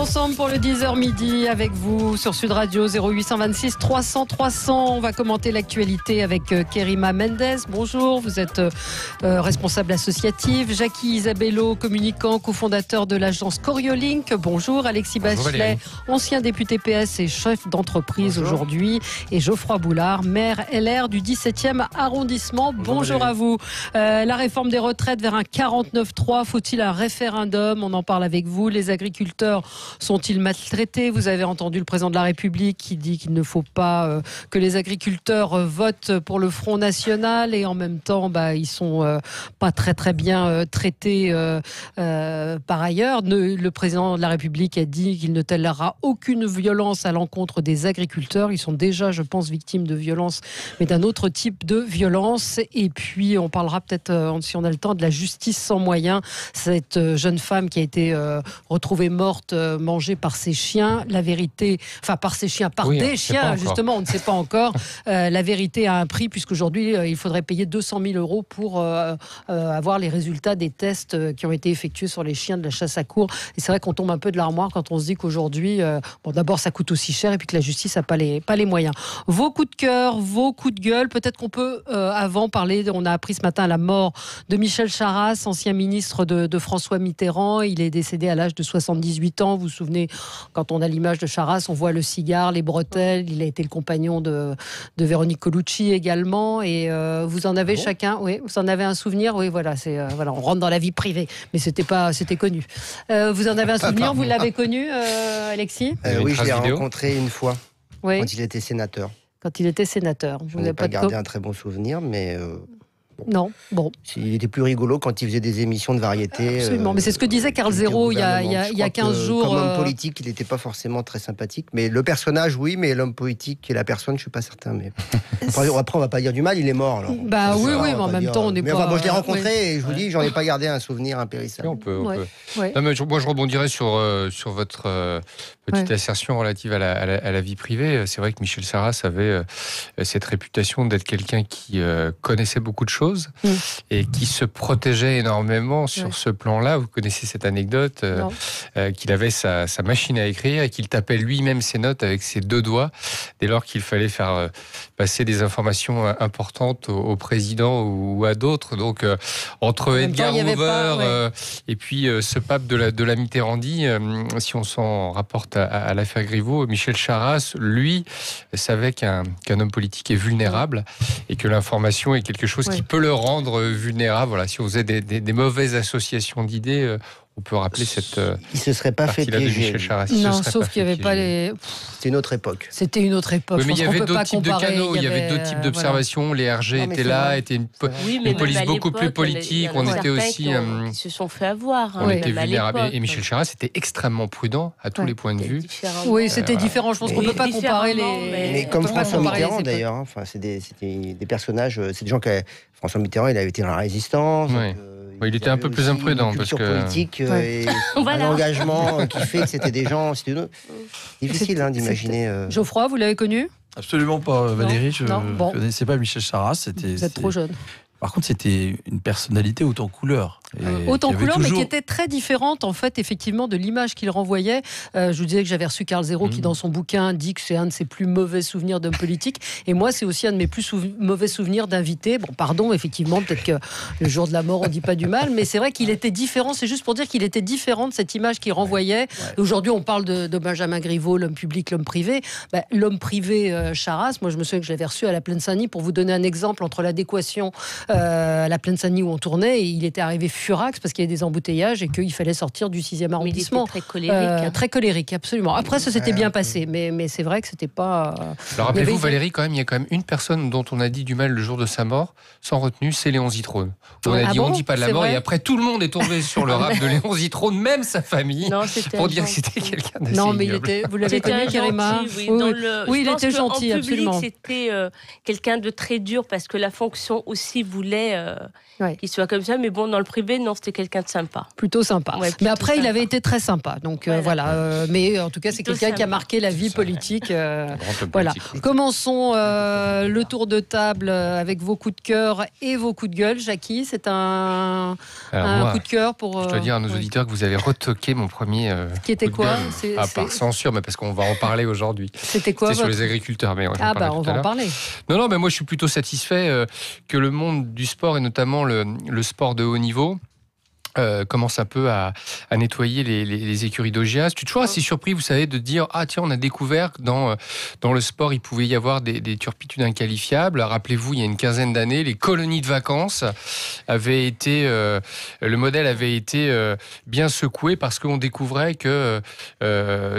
ensemble pour le 10h midi avec vous sur Sud Radio 0826 300 300. On va commenter l'actualité avec Kerima Mendes. Bonjour, vous êtes responsable associative. Jackie Isabello, communicant, cofondateur de l'agence Coriolink. Bonjour, Alexis Bachelet, ancien député PS et chef d'entreprise aujourd'hui. Et Geoffroy Boulard, maire LR du 17e arrondissement. Bonjour à vous. La réforme des retraites vers un 49-3. Faut-il un référendum? On en parle avec vous. Les agriculteurs sont-ils maltraités? Vous avez entendu le président de la République qui dit qu'il ne faut pas que les agriculteurs votent pour le Front National et en même temps, ils sont pas très bien traités par ailleurs. Le président de la République a dit qu'il ne tolérera aucune violence à l'encontre des agriculteurs. Ils sont déjà, je pense, victimes de violences, mais d'un autre type de violence. Et puis, on parlera peut-être, si on a le temps, de la justice sans moyens. Cette jeune femme qui a été retrouvée morte, mangée par ses chiens. La vérité, par ses chiens, des chiens, justement, on ne sait pas encore. La vérité a un prix, puisqu'aujourd'hui, il faudrait payer 200 000 € pour avoir les résultats des tests qui ont été effectués sur les chiens de la chasse à courre. Et c'est vrai qu'on tombe un peu de l'armoire quand on se dit qu'aujourd'hui, d'abord, ça coûte aussi cher et puis que la justice n'a pas les moyens. Vos coups de cœur, vos coups de gueule, peut-être qu'on peut, avant, parler, on a appris ce matin la mort de Michel Charasse, ancien ministre de François Mitterrand. Il est décédé à l'âge de 78 ans. Vous vous souvenez, quand on a l'image de Charasse, on voit le cigare, les bretelles. Il a été le compagnon de Véronique Colucci également. Et vous en avez chacun, oui, vous en avez un souvenir. Oui, voilà, on rentre dans la vie privée, mais c'était connu. Vous en avez un souvenir, vous l'avez connu, Alexis? Oui, je l'ai rencontré une fois, quand il était sénateur. Quand il était sénateur. Je n'ai pas gardé un très bon souvenir, mais... Non, bon. Il était plus rigolo quand il faisait des émissions de variété. Absolument, mais c'est ce que disait Carl Zéro il y a 15 jours. Comme homme politique, il n'était pas forcément très sympathique. Mais le personnage, oui, mais l'homme politique et la personne, je ne suis pas certain. Mais... Après, on ne va pas dire du mal, il est mort. Alors. Oui, mais en même temps, on n'est pas... Moi, je l'ai rencontré et je vous dis, j'en ai pas gardé un souvenir impérissable. On peut. Non, mais moi, je rebondirais sur votre petite assertion relative à la vie privée. C'est vrai que Michel Charasse avait cette réputation d'être quelqu'un qui connaissait beaucoup de choses et qui se protégeait énormément sur ce plan-là. Vous connaissez cette anecdote qu'il avait sa machine à écrire et qu'il tapait lui-même ses notes avec ses deux doigts dès lors qu'il fallait faire passer des informations importantes au président ou à d'autres. Donc entre Edgar Hoover et puis ce pape de la Mitterrandie, si on s'en rapporte à l'affaire Griveaux, Michel Charasse, lui, savait qu'un homme politique est vulnérable et que l'information est quelque chose qui peut le rendre vulnérable. Voilà, si on faisait des mauvaises associations d'idées, on peut rappeler cette il se serait pas fait piéger. Non, sauf qu'il n'y avait pas les... C'était une autre époque. C'était une autre époque. Oui, mais il y avait d'autres types de canaux, il y avait d'autres types d'observations. Les RG étaient là, étaient une police beaucoup plus politique. On était aussi... Ils se sont fait avoir. On était vulnérables. Et Michel Charasse était extrêmement prudent à tous les points de vue. Oui, c'était différent. Je pense qu'on ne peut pas comparer les... Mais comme François Mitterrand, d'ailleurs. Enfin, c'était des personnages... C'est des gens que... François Mitterrand, il avait été dans la Résistance. Il était un peu plus imprudent parce que politique et un engagement qui fait que c'était des gens. C'était difficile d'imaginer. Geoffroy, vous l'avez connu? Absolument pas, Valérie. Je ne connaissais pas Michel Charasse. Vous êtes trop jeune. Par contre, c'était une personnalité haute en couleur. Haute en couleur, mais qui était très différente, en fait, effectivement, de l'image qu'il renvoyait. Je vous disais que j'avais reçu Carl Zéro, qui, dans son bouquin, dit que c'est un de ses plus mauvais souvenirs d'homme politique. Et moi, c'est aussi un de mes plus mauvais souvenirs d'invité. Bon, pardon, effectivement, peut-être que le jour de la mort, on ne dit pas du mal, mais c'est vrai qu'il était différent. C'est juste pour dire qu'il était différent de cette image qu'il renvoyait. Aujourd'hui, on parle de Benjamin Griveaux, l'homme public, l'homme privé. L'homme privé, Charasse, moi, je me souviens que je l'avais reçu à la Plaine-Saint-Denis pour vous donner un exemple entre l'adéquation à la Plaine-Saint-Denis où on tournait, et il était arrivé furax parce qu'il y avait des embouteillages et qu'il fallait sortir du 6e arrondissement. Mais il était très colérique. Très colérique, absolument. Après, ça s'était bien passé, mais c'est vrai que c'était pas... Alors rappelez-vous, Valérie, il y a quand même une personne dont on a dit du mal le jour de sa mort, sans retenue, c'est Léon Zitrone. On a dit, on ne dit pas de la mort, et après tout le monde est tombé sur le rap de Léon Zitrone, même sa famille, pour dire que c'était quelqu'un d'assez ignoble. Mais vous l'avez connu, Kerima? Oui, il était gentil, absolument. C'était quelqu'un de très dur, parce que la fonction aussi voulait voulait qu'il soit comme ça. Mais bon, dans le privé, non, c'était quelqu'un de sympa. Plutôt sympa. Ouais, mais après, il avait été très sympa. Donc voilà. Mais en tout cas, c'est quelqu'un qui a marqué la vie politique. Voilà. Commençons le tour de table avec vos coups de cœur et vos coups de gueule. Jackie, c'est un coup de cœur pour... Je dois dire à nos auditeurs que vous avez retoqué mon premier qui était coup quoi de gueule. Par censure, mais parce qu'on va en parler aujourd'hui. C'était quoi sur les agriculteurs. Mais on va en parler. Non, mais moi je suis plutôt satisfait que le monde du sport, et notamment le sport de haut niveau, commence un peu à nettoyer les écuries d'Augias. Je suis toujours assez surpris, vous savez, de dire tiens, on a découvert que dans le sport, il pouvait y avoir des turpitudes inqualifiables. Rappelez-vous, il y a une quinzaine d'années, les colonies de vacances avaient été... le modèle avait été bien secoué parce qu'on découvrait que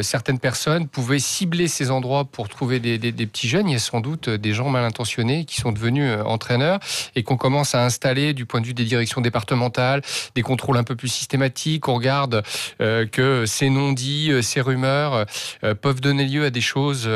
certaines personnes pouvaient cibler ces endroits pour trouver des petits jeunes. Il y a sans doute des gens mal intentionnés qui sont devenus entraîneurs et qu'on commence à installer du point de vue des directions départementales, des contrôles un peu plus systématique. On regarde que ces non-dits, ces rumeurs peuvent donner lieu à des choses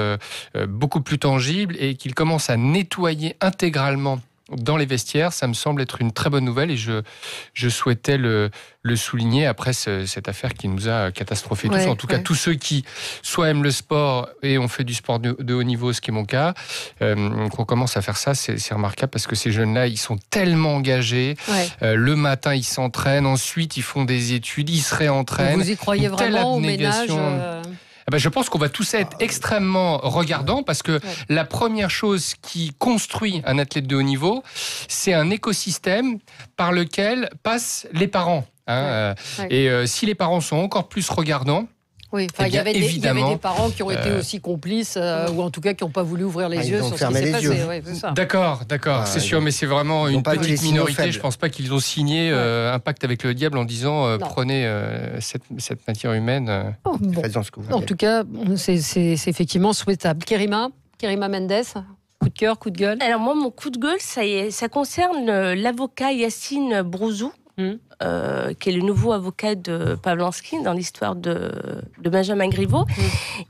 beaucoup plus tangibles et qu'ils commencent à nettoyer intégralement dans les vestiaires. Ça me semble être une très bonne nouvelle et je souhaitais le souligner après cette affaire qui nous a catastrophé tous. En tout cas, tous ceux qui soit aiment le sport et ont fait du sport de haut niveau, ce qui est mon cas, qu'on commence à faire ça, c'est remarquable parce que ces jeunes-là, ils sont tellement engagés. Le matin, ils s'entraînent. Ensuite, ils font des études. Ils se réentraînent. Vous y croyez vraiment au ménage je pense qu'on va tous être extrêmement regardants parce que la première chose qui construit un athlète de haut niveau, c'est un écosystème par lequel passent les parents. Et si les parents sont encore plus regardants, il y avait des parents qui ont été aussi complices, ou en tout cas qui n'ont pas voulu ouvrir les yeux sur ce qui s'est passé. D'accord, c'est sûr, mais c'est vraiment une petite minorité. Je ne pense pas qu'ils ont signé un pacte avec le diable en disant prenez cette matière humaine. Faites-en ce que vous voulez. En tout cas, c'est effectivement souhaitable. Kerima Mendes, coup de cœur, coup de gueule. Alors moi, mon coup de gueule, ça concerne l'avocat Yacine Brouzou. Qui est le nouveau avocat de Pavlansky dans l'histoire de Benjamin Griveaux.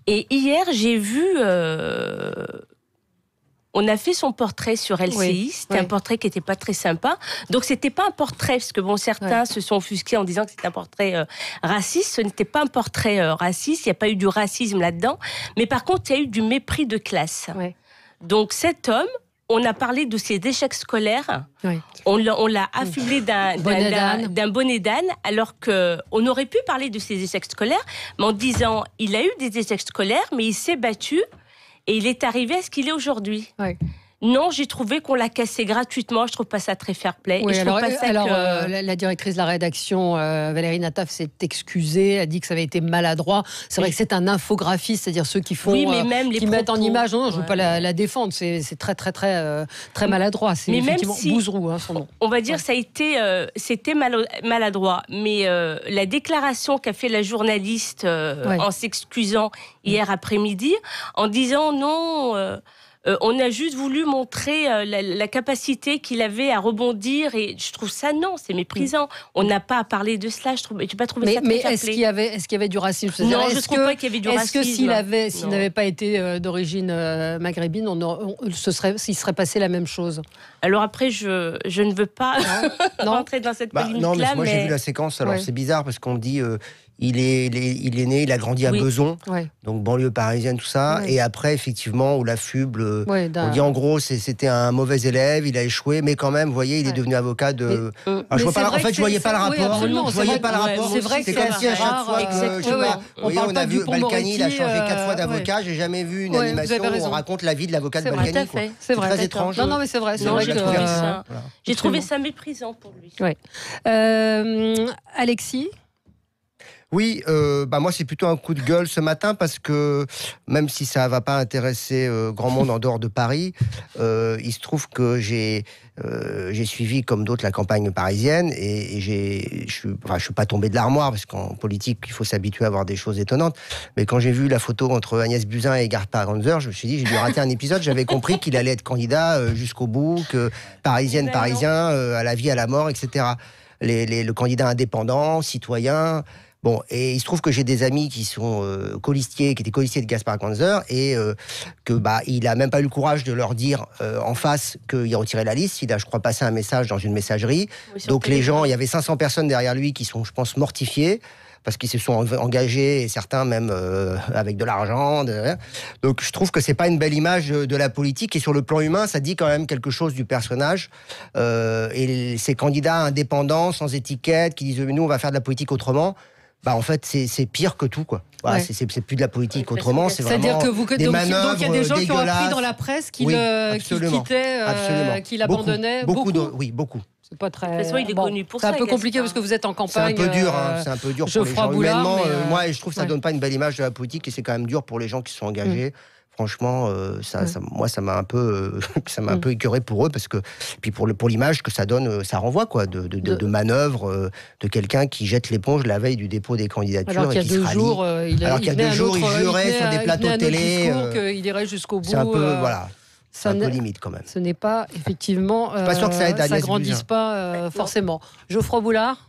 Et hier, j'ai vu... on a fait son portrait sur LCI. C'était un portrait qui n'était pas très sympa. Donc, c'était pas un portrait, parce que certains se sont offusqués en disant que c'était un portrait raciste. Ce n'était pas un portrait raciste. Il n'y a pas eu du racisme là-dedans. Mais par contre, il y a eu du mépris de classe. Donc, cet homme, on a parlé de ses échecs scolaires. On l'a affublé d'un bonnet d'âne, alors qu'on aurait pu parler de ses échecs scolaires, mais en disant il a eu des échecs scolaires, mais il s'est battu et il est arrivé à ce qu'il est aujourd'hui. Non, j'ai trouvé qu'on l'a cassé gratuitement. Je trouve pas ça très fair-play. La directrice de la rédaction, Valérie Nataf, s'est excusée, a dit que ça avait été maladroit. C'est vrai que c'est un infographiste, c'est-à-dire ceux qui font, qui mettent en image. Non, je ne veux pas la défendre. C'est très, très, très, très maladroit. C'est effectivement Bouzerou, son nom. On va dire ça a été, c'était maladroit. Mais la déclaration qu'a fait la journaliste en s'excusant hier après-midi, en disant non. On a juste voulu montrer la capacité qu'il avait à rebondir et je trouve ça c'est méprisant. On n'a pas à parler de cela. Je n'ai pas trouvé ça très fair-play. Mais est-ce qu'il y avait du racisme? Non, je ne trouve pas qu'il y avait du racisme. Est-ce que s'il n'avait pas été d'origine maghrébine, il serait passé la même chose? Alors après, je ne veux pas rentrer dans cette polémique-là. Non, mais moi j'ai vu la séquence. Alors c'est bizarre parce qu'on dit il est né, il a grandi à Besançon, donc banlieue parisienne, tout ça. Et après, effectivement, on l'affuble. On dit en gros, c'était un mauvais élève, il a échoué, mais quand même, vous voyez, il est devenu avocat de. Je voyais pas le rapport. Je voyais pas le rapport. C'est vrai que c'est comme si à chaque fois, vous voyez, on a vu Balkany, il a changé 4 fois d'avocat. J'ai jamais vu une animation où on raconte la vie de l'avocat de Balkany. C'est vrai, très étrange. Non, mais c'est vrai. J'ai trouvé ça méprisant pour lui. Alexis? Oui, moi c'est plutôt un coup de gueule ce matin parce que même si ça va pas intéresser grand monde en dehors de Paris, il se trouve que j'ai suivi comme d'autres la campagne parisienne et je suis pas tombé de l'armoire parce qu'en politique il faut s'habituer à voir des choses étonnantes. Mais quand j'ai vu la photo entre Agnès Buzyn et Gerhard Panzer, je me suis dit j'ai dû rater un épisode. J'avais compris qu'il allait être candidat jusqu'au bout, que parisien à la vie, à la mort, etc. Le candidat indépendant, citoyen. Bon, et il se trouve que j'ai des amis qui sont colistiers, qui étaient colistiers de Gaspard Ganzer, et que il a même pas eu le courage de leur dire en face qu'il retirait la liste. Il a, je crois, passé un message dans une messagerie. Oui, donc les gens, il y avait 500 personnes derrière lui qui sont, je pense, mortifiées parce qu'ils se sont engagés, et certains même avec de l'argent. Donc je trouve que c'est pas une belle image de la politique, et sur le plan humain, ça dit quand même quelque chose du personnage. Et ces candidats indépendants, sans étiquette, qui disent nous on va faire de la politique autrement. En fait, c'est pire que tout, quoi. Voilà, c'est plus de la politique autrement, c'est vraiment c'est-à-dire que vous des manœuvres donc il y a des gens dégueulasses. Qui ont appris dans la presse qu'il quittait, qu'il abandonnait. Beaucoup. Beaucoup. C'est pas très. De toute façon, il est connu pour ça. C'est un peu compliqué parce que vous êtes en campagne. C'est un peu dur, c'est un peu dur pour les gens humainement. Moi, je trouve que ça donne pas une belle image de la politique, et c'est quand même dur pour les gens qui sont engagés. Franchement, moi, ça m'a un peu écœuré pour eux, parce que puis pour l'image que ça donne, ça renvoie quoi, de manœuvres de quelqu'un qui jette l'éponge la veille du dépôt des candidatures. Alors qu'il y a 2 jours, il jurait sur des plateaux télé. Il irait jusqu'au bout. C'est un peu c'est un peu limite quand même. Ce n'est pas effectivement. Je suis pas sûr que ça aide à ça grandisse pas forcément. Geoffroy Boulard.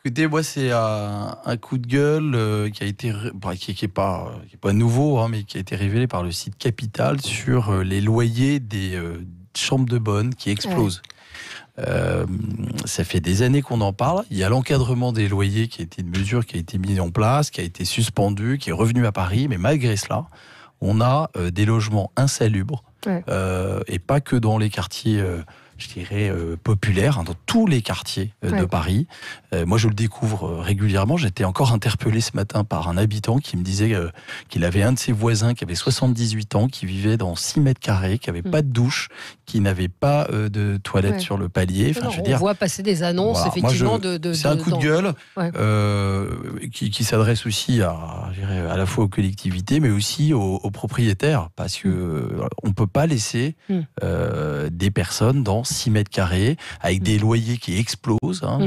Écoutez, moi, c'est un coup de gueule qui a été, qui est pas nouveau, hein, mais qui a été révélé par le site Capital sur les loyers des chambres de bonne qui explosent. Ça fait des années qu'on en parle. Il y a l'encadrement des loyers qui a été une mesure qui a été mise en place, qui a été suspendue, qui est revenue à Paris, mais malgré cela, on a des logements insalubres, et pas que dans les quartiers je dirais, populaire, hein, dans tous les quartiers de Paris. Moi, je le découvre régulièrement. J'étais encore interpellé ce matin par un habitant qui me disait qu'il avait un de ses voisins qui avait 78 ans, qui vivait dans 6 mètres carrés, qui n'avait pas de douche, qui n'avait pas de toilette sur le palier. Enfin, on voit passer des annonces, effectivement. C'est un coup de gueule qui s'adresse aussi à la fois aux collectivités, mais aussi aux propriétaires, parce que on ne peut pas laisser des personnes dans 6 mètres carrés, avec des loyers qui explosent. Hein,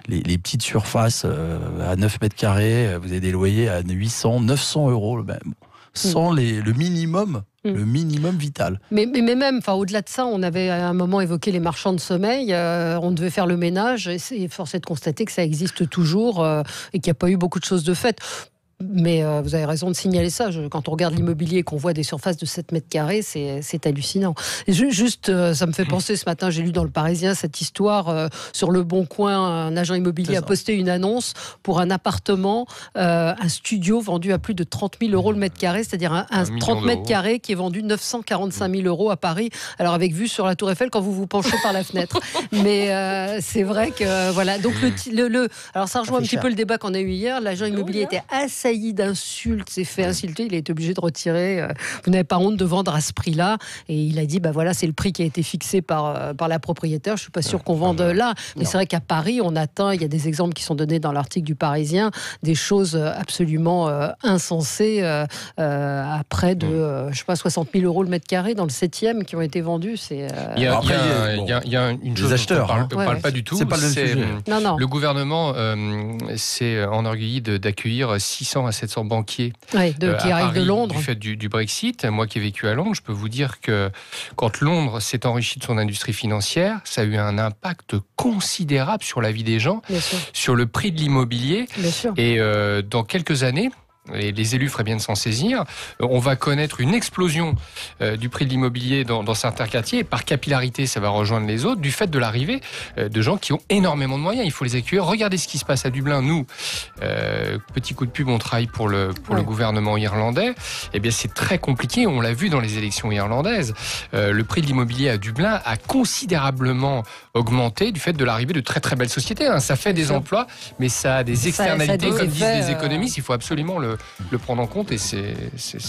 les petites surfaces à 9 mètres carrés, vous avez des loyers à 800, 900 euros, sans le minimum. Le minimum vital. Mais même, au-delà de ça, on avait à un moment évoqué les marchands de sommeil. On devait faire le ménage, et force est de constater que ça existe toujours et qu'il n'y a pas eu beaucoup de choses de faites. Mais vous avez raison de signaler ça. Quand on regarde l'immobilier et qu'on voit des surfaces de 7 mètres carrés, c'est hallucinant. Et juste, ça me fait penser, ce matin, j'ai lu dans Le Parisien cette histoire sur Le Bon Coin. Un agent immobilier a posté une annonce pour un appartement, un studio vendu à plus de 30 000 euros le mètre carré, c'est-à-dire un 30 mètres carrés qui est vendu 945 000 euros à Paris. Alors, avec vue sur la Tour Eiffel quand vous vous penchez par la fenêtre. Mais c'est vrai que, voilà. Donc, alors, ça rejoint un petit peu le débat qu'on a eu hier. L'agent immobilier était assailli d'insultes, s'est fait insulter, il a été obligé de retirer. Vous n'avez pas honte de vendre à ce prix-là. Et il a dit, voilà, c'est le prix qui a été fixé par la propriétaire. Je suis pas sûr qu'on vende là. Mais c'est vrai qu'à Paris, on atteint, il y a des exemples qui sont donnés dans l'article du Parisien, des choses absolument insensées à près de, 60 000 euros le mètre carré dans le 7e qui ont été vendus. Il y a une chose acheteurs, on ne parle pas du tout. C'est pas le sujet. Non. Le gouvernement s'est enorgueilli d'accueillir 600 à 700 banquiers qui arrivent de Londres. Du fait du Brexit. Moi qui ai vécu à Londres, je peux vous dire que quand Londres s'est enrichi de son industrie financière, ça a eu un impact considérable sur la vie des gens, sur le prix de l'immobilier. Et dans quelques années, et les élus feraient bien de s'en saisir, on va connaître une explosion du prix de l'immobilier dans certains quartiers, et par capillarité ça va rejoindre les autres, du fait de l'arrivée de gens qui ont énormément de moyens. Il faut les accueillir. Regardez ce qui se passe à Dublin. Nous, petit coup de pub, on travaille pour le gouvernement irlandais. Eh bien, c'est très compliqué. On l'a vu dans les élections irlandaises. Le prix de l'immobilier à Dublin a considérablement augmenté du fait de l'arrivée de très très belles sociétés. Ça fait des emplois, mais ça a des externalités, comme disent les économistes. Il faut absolument le prendre en compte, et c'est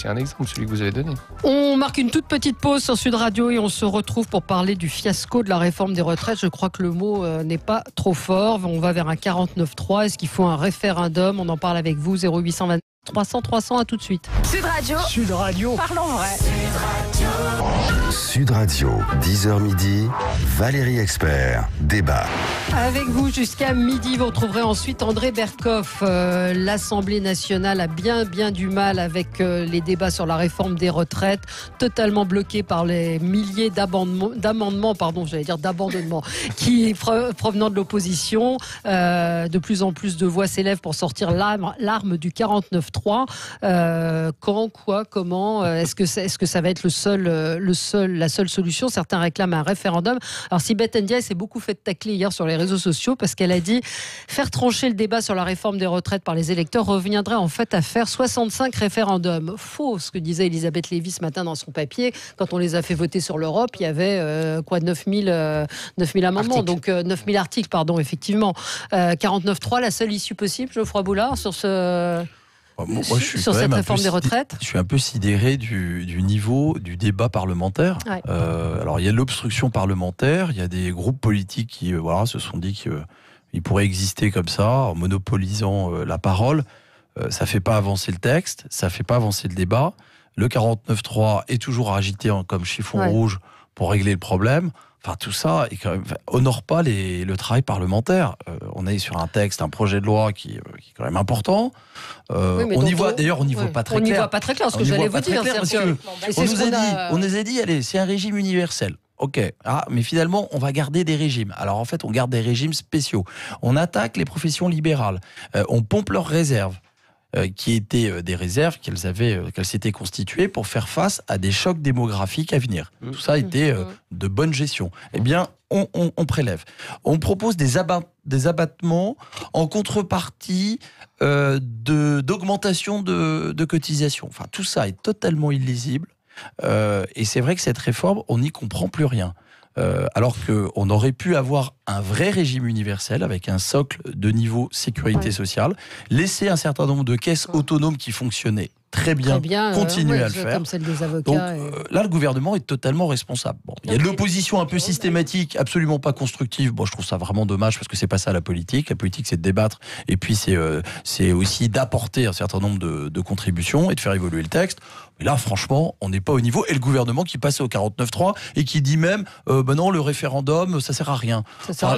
un exemple, celui que vous avez donné. On marque une toute petite pause sur Sud Radio et on se retrouve pour parler du fiasco de la réforme des retraites. Je crois que le mot n'est pas trop fort. On va vers un 49.3. Est-ce qu'il faut un référendum? On en parle avec vous, 0820. 300 à tout de suite. Sud Radio. Parlons vrai. Sud Radio, 10h midi, Valérie Expert, débat. Avec vous jusqu'à midi, vous retrouverez ensuite André Berkoff. L'Assemblée nationale a bien du mal avec les débats sur la réforme des retraites, totalement bloqué par les milliers d'abandonnements qui provenant de l'opposition. De plus en plus de voix s'élèvent pour sortir l'arme du 49-3. Quand, quoi, comment est-ce que ça va être la seule solution? Certains réclament un référendum. Alors Sibeth Ndiaye s'est beaucoup fait tacler hier sur les réseaux sociaux parce qu'elle a dit faire trancher le débat sur la réforme des retraites par les électeurs reviendrait en fait à faire 65 référendums. Faux, ce que disait Elisabeth Lévy ce matin dans son papier. Quand on les a fait voter sur l'Europe, il y avait 9000 amendements, donc 9000 articles, pardon, effectivement. 49.3, la seule issue possible, Geoffroy Boulard, sur cette réforme des retraites. Je suis un peu sidéré du niveau du débat parlementaire. Ouais. Alors il y a l'obstruction parlementaire, il y a des groupes politiques qui se sont dit qu'ils pourraient exister comme ça, en monopolisant la parole. Ça fait pas avancer le texte, ça fait pas avancer le débat. Le 49.3 est toujours agité comme chiffon rouge pour régler le problème. Enfin, tout ça honore pas le travail parlementaire. On est sur un texte, un projet de loi qui est quand même important. On n'y voit pas très clair. On n'y voit pas très clair, ce que j'allais vous dire. On nous a dit, allez, c'est un régime universel. Ok, mais finalement, on va garder des régimes. Alors en fait, on garde des régimes spéciaux. On attaque les professions libérales. On pompe leurs réserves. Qui étaient des réserves qu'elles s'étaient constituées pour faire face à des chocs démographiques à venir. Tout ça était de bonne gestion. Eh bien, on prélève. On propose des abattements en contrepartie d'augmentation de cotisations. Enfin, tout ça est totalement illisible. Et c'est vrai que cette réforme, on n'y comprend plus rien. Alors qu'on aurait pu avoir un vrai régime universel avec un socle de niveau sécurité sociale, laisser un certain nombre de caisses autonomes qui fonctionnaient très bien continuer à le faire. Comme celle des avocats. Donc là, le gouvernement est totalement responsable. Bon, il y a de l'opposition un peu systématique, absolument pas constructive. Bon, je trouve ça vraiment dommage parce que c'est pas ça la politique. La politique, c'est de débattre et puis c'est aussi d'apporter un certain nombre de contributions et de faire évoluer le texte. Mais là, franchement, on n'est pas au niveau. Et le gouvernement qui passe au 49.3 et qui dit même, non, le référendum, ça sert à rien.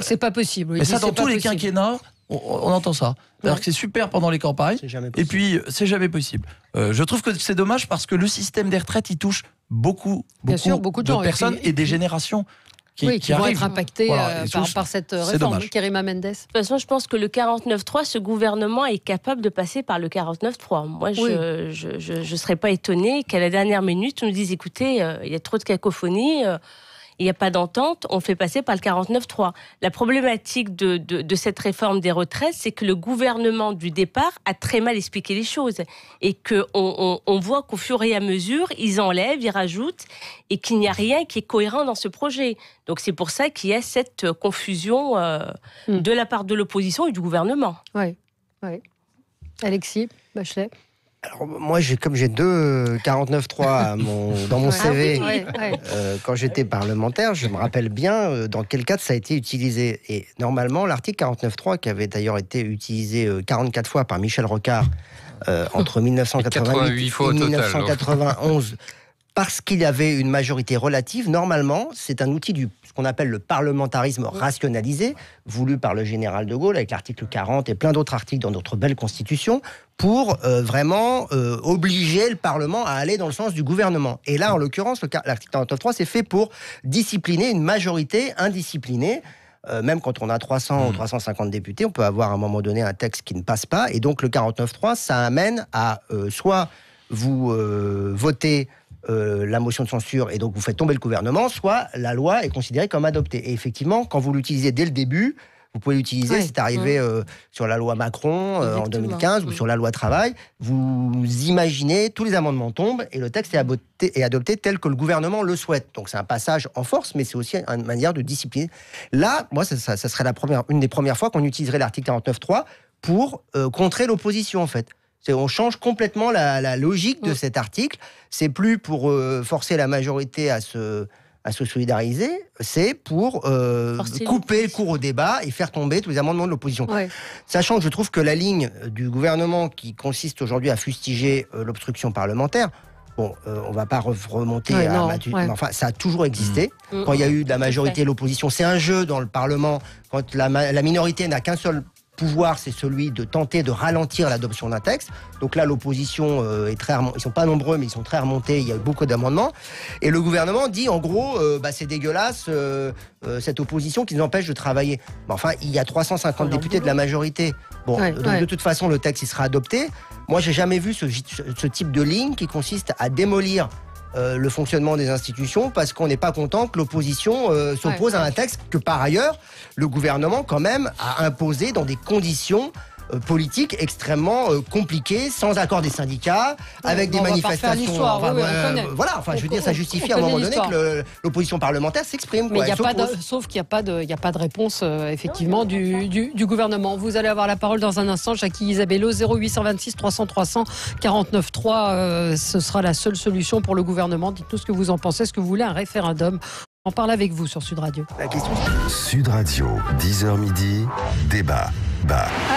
C'est pas possible. Mais ça, dans tous les quinquennats, on entend ça. C'est-à-dire que c'est super pendant les campagnes, et puis c'est jamais possible. Je trouve que c'est dommage parce que le système des retraites, il touche beaucoup de personnes et des générations qui vont arrivent. être impactées par cette réforme. Kerima Mendes. De toute façon, je pense que le 49.3, ce gouvernement est capable de passer par le 49.3. Moi, je ne serais pas étonnée qu'à la dernière minute, on nous dise, écoutez, il y a trop de cacophonie, il n'y a pas d'entente, on fait passer par le 49.3. La problématique de cette réforme des retraites, c'est que le gouvernement du départ a très mal expliqué les choses et qu'on voit qu'au fur et à mesure, ils enlèvent, ils rajoutent et qu'il n'y a rien qui est cohérent dans ce projet. Donc c'est pour ça qu'il y a cette confusion de la part de l'opposition et du gouvernement. Oui. Alexis Bachelet. Alors, moi, j'ai 2 49.3 dans mon CV. Quand j'étais parlementaire, je me rappelle bien dans quel cadre ça a été utilisé. Et normalement, l'article 49.3, qui avait d'ailleurs été utilisé 44 fois par Michel Rocard entre 1988 et 1991, parce qu'il y avait une majorité relative, normalement, c'est un outil ce qu'on appelle le parlementarisme rationalisé, voulu par le général de Gaulle, avec l'article 40 et plein d'autres articles dans notre belle Constitution, pour vraiment obliger le Parlement à aller dans le sens du gouvernement. Et là, en l'occurrence, l'article 49.3, c'est fait pour discipliner une majorité indisciplinée. Même quand on a 300 ou 350 députés, on peut avoir à un moment donné un texte qui ne passe pas. Et donc le 49.3, ça amène à soit vous votez la motion de censure et donc vous faites tomber le gouvernement, soit la loi est considérée comme adoptée. Et effectivement, quand vous l'utilisez dès le début, vous pouvez l'utiliser, c'est arrivé sur la loi Macron en 2015 ou sur la loi Travail, vous imaginez, tous les amendements tombent et le texte est adopté tel que le gouvernement le souhaite. Donc c'est un passage en force, mais c'est aussi une manière de discipliner. Là, moi, ça serait une des premières fois qu'on utiliserait l'article 49.3 pour contrer l'opposition, en fait. On change complètement la logique de cet article. C'est plus pour forcer la majorité à se à se solidariser, c'est pour couper le cours au débat et faire tomber tous les amendements de l'opposition. Ouais. Sachant que je trouve que la ligne du gouvernement qui consiste aujourd'hui à fustiger l'obstruction parlementaire, bon, on ne va pas remonter mais enfin, ça a toujours existé. Quand il y a eu de la majorité et l'opposition, c'est un jeu dans le Parlement. Quand la minorité n'a qu'un seul pouvoir, c'est celui de tenter de ralentir l'adoption d'un texte. Donc là, l'opposition est très remontée. Ils sont pas nombreux, mais ils sont très remontés. Il y a eu beaucoup d'amendements. Et le gouvernement dit, en gros, c'est dégueulasse, cette opposition qui nous empêche de travailler. Mais enfin, il y a 350 députés de la majorité. Bon, de toute façon, le texte, il sera adopté. Moi, j'ai jamais vu ce type de ligne qui consiste à démolir le fonctionnement des institutions parce qu'on n'est pas content que l'opposition s'oppose à un texte que par ailleurs le gouvernement quand même a imposé dans des conditions politique extrêmement compliquée, sans accord des syndicats, avec des manifestations. Je veux dire, ça justifie à un moment donné que l'opposition parlementaire s'exprime. Mais sauf qu'il n'y a pas de réponse effectivement du gouvernement. Vous allez avoir la parole dans un instant, Jacky Isabello, 0826 300 300 49 3. Ce sera la seule solution pour le gouvernement. Dites-nous ce que vous en pensez. Est-ce que vous voulez un référendum ? On parle avec vous sur Sud Radio. La question, Sud Radio, 10h midi, débat.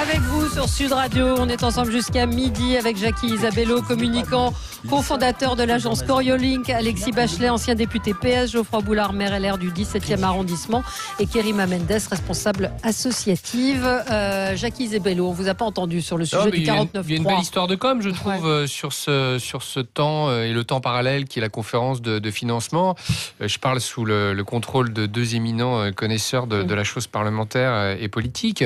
Avec vous sur Sud Radio, on est ensemble jusqu'à midi avec Jacky Isabello, communicant, cofondateur de l'agence Coriolink, Alexis Bachelet, ancien député PS, Geoffroy Boulard, maire LR du 17e arrondissement, et Kerima Mendes, responsable associative. Jacky Isabello, on ne vous a pas entendu sur le sujet du 49.3. Il y a une belle histoire de com', je trouve, sur ce temps et le temps parallèle qui est la conférence de financement. Je parle sous le contrôle de deux éminents connaisseurs de la chose parlementaire et politique.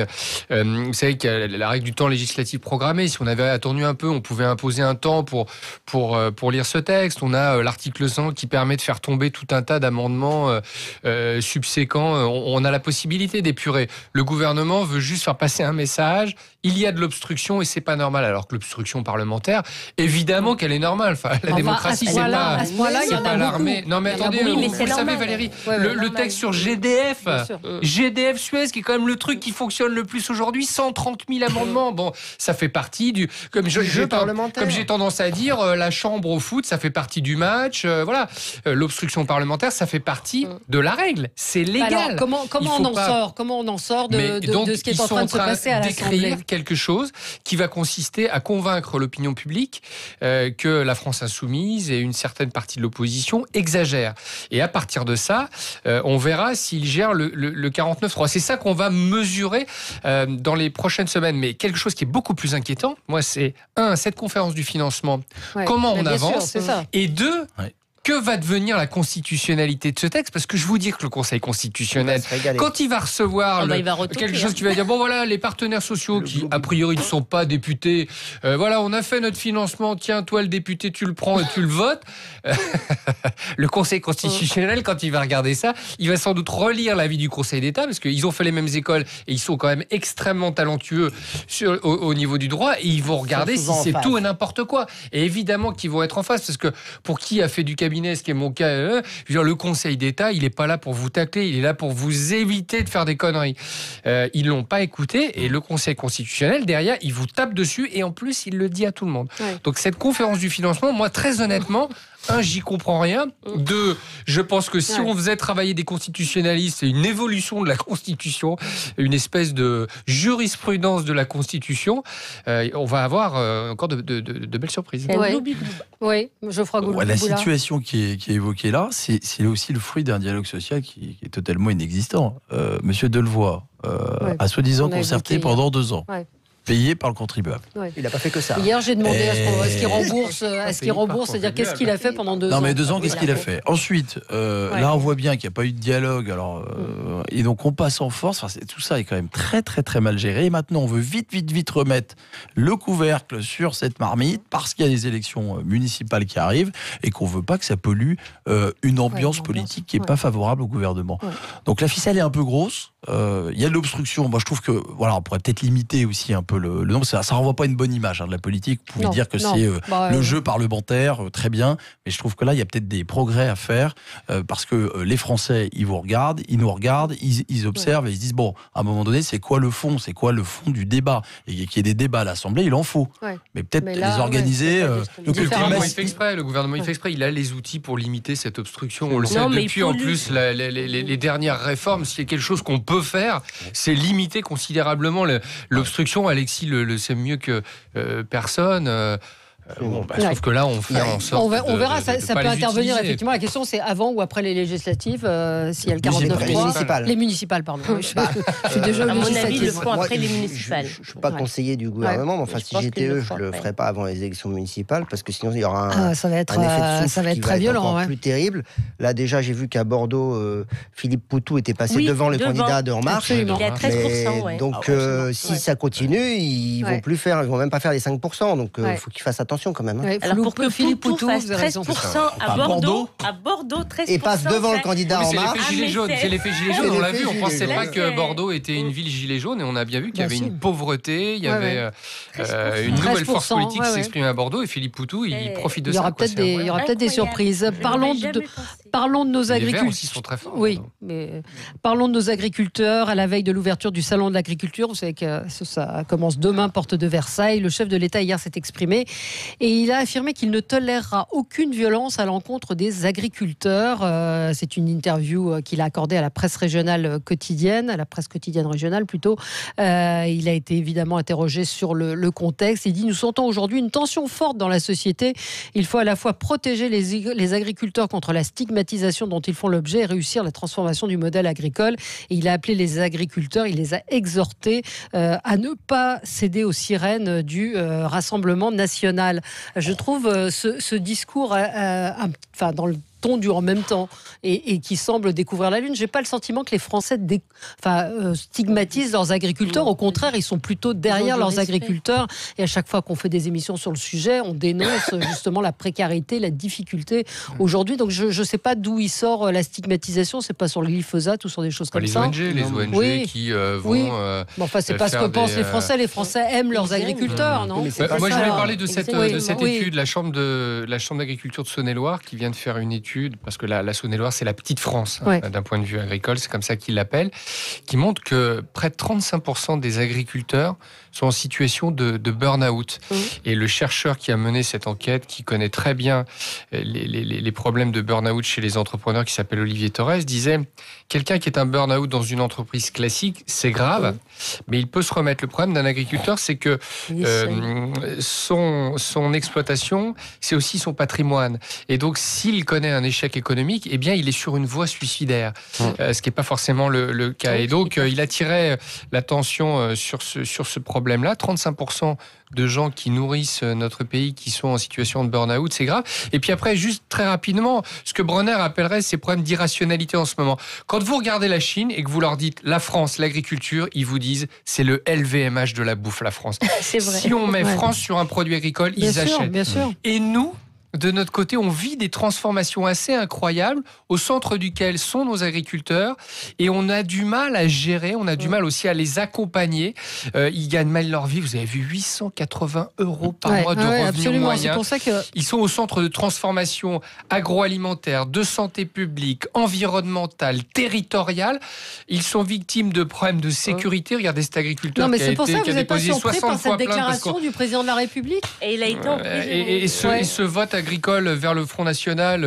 Vous savez qu'il y a la règle du temps législatif programmé. Si on avait attendu un peu, on pouvait imposer un temps pour lire ce texte. On a l'article 100 qui permet de faire tomber tout un tas d'amendements subséquents. On a la possibilité d'épurer. Le gouvernement veut juste faire passer un message. Il y a de l'obstruction et c'est pas normal. Alors que l'obstruction parlementaire, évidemment qu'elle est normale. Enfin, la démocratie, c'est pas l'armée. Non mais attendez, vous le savez Valérie, le texte sur GDF, Suez, qui est quand même le truc qui fonctionne le plus aujourd'hui, 130 000 amendements. Bon, ça fait partie du... Comme j'ai tendance à dire, la chambre au foot, ça fait partie du match. Voilà. L'obstruction parlementaire, ça fait partie de la règle. C'est légal. Alors, comment on en sort de ce qui est en train de se passer à l'Assemblée ? Quelque chose qui va consister à convaincre l'opinion publique que la France insoumise et une certaine partie de l'opposition exagèrent. Et à partir de ça, on verra s'ils gèrent le 49.3. C'est ça qu'on va mesurer dans les prochaines semaines. Mais quelque chose qui est beaucoup plus inquiétant, moi, c'est cette conférence du financement. Comment on avance ? Sûr, et deux... Que va devenir la constitutionnalité de ce texte ? Parce que je vous dis que le Conseil constitutionnel, quand il va recevoir quelque chose qui va dire, bon voilà, les partenaires sociaux qui, a priori, ne sont pas députés, voilà, on a fait notre financement, tiens, toi le député, tu le prends et tu le votes. Le Conseil constitutionnel, quand il va regarder ça, il va sans doute relire l'avis du Conseil d'État, parce qu'ils ont fait les mêmes écoles et ils sont quand même extrêmement talentueux au niveau du droit, et ils vont regarder si c'est tout et n'importe quoi. Et évidemment qu'ils vont être en face, parce que pour qui a fait du cabinet, ce qui est mon cas, je veux dire, le Conseil d'État, il n'est pas là pour vous tacler, il est là pour vous éviter de faire des conneries. Ils ne l'ont pas écouté, et le Conseil constitutionnel, derrière, il vous tape dessus, et en plus, il le dit à tout le monde. Donc cette conférence du financement, moi, très honnêtement, j'y comprends rien. Deux, je pense que si on faisait travailler des constitutionnalistes, c'est une évolution de la Constitution, une espèce de jurisprudence de la Constitution, on va avoir encore de belles surprises. Oui, Geoffroy Boulard. La situation qui est évoquée là, c'est aussi le fruit d'un dialogue social qui est totalement inexistant. Monsieur Delevoye a soi-disant concerté pendant 2 ans. Payé par le contribuable. Il n'a pas fait que ça. Hier, j'ai demandé est-ce qu'il rembourse, c'est-à-dire qu'est-ce qu'il a fait pendant 2 ans. Non, mais 2 ans, qu'est-ce qu'il a fait ? Ensuite, là, on voit bien qu'il n'y a pas eu de dialogue. Alors, et donc, on passe en force. Enfin, tout ça est quand même très, très, très mal géré. Et maintenant, on veut vite remettre le couvercle sur cette marmite parce qu'il y a des élections municipales qui arrivent et qu'on ne veut pas que ça pollue une ambiance politique qui n'est pas favorable au gouvernement. Donc, la ficelle est un peu grosse. Il y a de l'obstruction. Moi, je trouve que, voilà, on pourrait peut-être limiter aussi un peu peu le nom. Ça renvoie pas une bonne image de la politique. Vous pouvez dire que c'est le jeu parlementaire, très bien, mais je trouve que là, il y a peut-être des progrès à faire, parce que les Français, ils vous regardent, ils nous regardent, ils observent et ils se disent, bon, à un moment donné, c'est quoi le fond du débat? Et qu'il y ait des débats à l'Assemblée, il en faut. Ouais. Mais peut-être les organiser. Le gouvernement, il fait exprès, il a les outils pour limiter cette obstruction. On le sait depuis, en plus, les dernières réformes. S'il y a quelque chose qu'on peut faire, c'est limiter considérablement l'obstruction. Alexis le sait mieux que personne. Sauf que là, on fait en sorte. On verra, ça peut intervenir effectivement. La question, c'est avant ou après les législatives, s'il y a le 49.3. Les municipales, pardon. Je suis déjà à mon avis, le font après les municipales. Je ne suis pas conseiller du gouvernement, mais enfin, si j'étais eux, je ne le ferais pas avant les élections municipales, parce que sinon, il y aura un effet de souffle qui va être encore plus terrible. Là, déjà, j'ai vu qu'à Bordeaux, Philippe Poutou était passé devant le candidat de En Marche. Il est à 13%. Donc, si ça continue, ils ne vont même pas faire les 5%. Donc, il faut qu'ils fassent attention quand même. Alors pour que Philippe Poutou fasse 13% à Bordeaux, 13%. Et passe devant le candidat En Marche. C'est l'effet gilet jaune, on l'a vu. On ne pensait pas que Bordeaux était une ville gilet jaune, et on a bien vu qu'il y avait une pauvreté, il y avait une nouvelle force politique qui s'exprime à Bordeaux, et Philippe Poutou, il profite de ça. Il y aura peut-être des surprises. Parlons de nos agriculteurs. Aussi sont très forts. Oui, mais parlons de nos agriculteurs à la veille de l'ouverture du salon de l'agriculture. Vous savez que ça commence demain, porte de Versailles. Le chef de l'État hier s'est exprimé. Et il a affirmé qu'il ne tolérera aucune violence à l'encontre des agriculteurs. C'est une interview qu'il a accordée à la presse régionale quotidienne, à la presse quotidienne régionale plutôt. Il a été évidemment interrogé sur le contexte. Il dit « Nous sentons aujourd'hui une tension forte dans la société. Il faut à la fois protéger les agriculteurs contre la stigmatisation dont ils font l'objet et réussir la transformation du modèle agricole. » Et il a appelé les agriculteurs, il les a exhortés à ne pas céder aux sirènes du Rassemblement national. Je trouve ce discours dans le ton du en même temps et qui semble découvrir la lune. J'ai pas le sentiment que les Français stigmatisent leurs agriculteurs. Au contraire, ils sont plutôt derrière leurs agriculteurs. Et à chaque fois qu'on fait des émissions sur le sujet, on dénonce justement la précarité, la difficulté aujourd'hui. Donc je sais pas d'où il sort la stigmatisation. C'est pas sur le glyphosate ou sur des choses comme ça. Les ONG qui vont. C'est pas ce que pensent les Français. Les Français aiment leurs agriculteurs, non? Moi, je voulais parler de cette étude, la Chambre d'agriculture de Saône-et-Loire, qui vient de faire une étude, parce que la Saône-et-Loire, c'est la petite France, d'un point de vue agricole, c'est comme ça qu'ils l'appellent, qui montre que près de 35% des agriculteurs sont en situation de burn-out. Et le chercheur qui a mené cette enquête, qui connaît très bien les problèmes de burn-out chez les entrepreneurs, qui s'appelle Olivier Torres, disait « Quelqu'un qui est un burn-out dans une entreprise classique, c'est grave, mais il peut se remettre. Le problème d'un agriculteur, c'est que son exploitation, c'est aussi son patrimoine. Et donc, s'il connaît un échec économique, eh bien, il est sur une voie suicidaire, ce qui n'est pas forcément le cas. Et donc, il attirait l'attention sur ce problème-là. 35% de gens qui nourrissent notre pays qui sont en situation de burn-out, c'est grave. Et puis après, juste très rapidement, ce que Bronner appellerait ces problèmes d'irrationalité en ce moment. Quand vous regardez la Chine et que vous leur dites la France, l'agriculture, ils vous disent c'est le LVMH de la bouffe, la France. C'est vrai. Si on met France sur un produit agricole, ils achètent. Bien sûr. Et nous, de notre côté, on vit des transformations assez incroyables au centre duquel sont nos agriculteurs, et on a du mal à gérer, on a du mal aussi à les accompagner. Ils gagnent mal leur vie. Vous avez vu 880 € par mois de revenus moyens. C'est pour ça que... Ils sont au centre de transformation agroalimentaire, de santé publique, environnementale, territoriale. Ils sont victimes de problèmes de sécurité. Regardez cet agriculteur qui a déposé 60 fois plainte. Déclaration du président de la République. Et il a été en prison. Et ce vote agricole vers le Front National.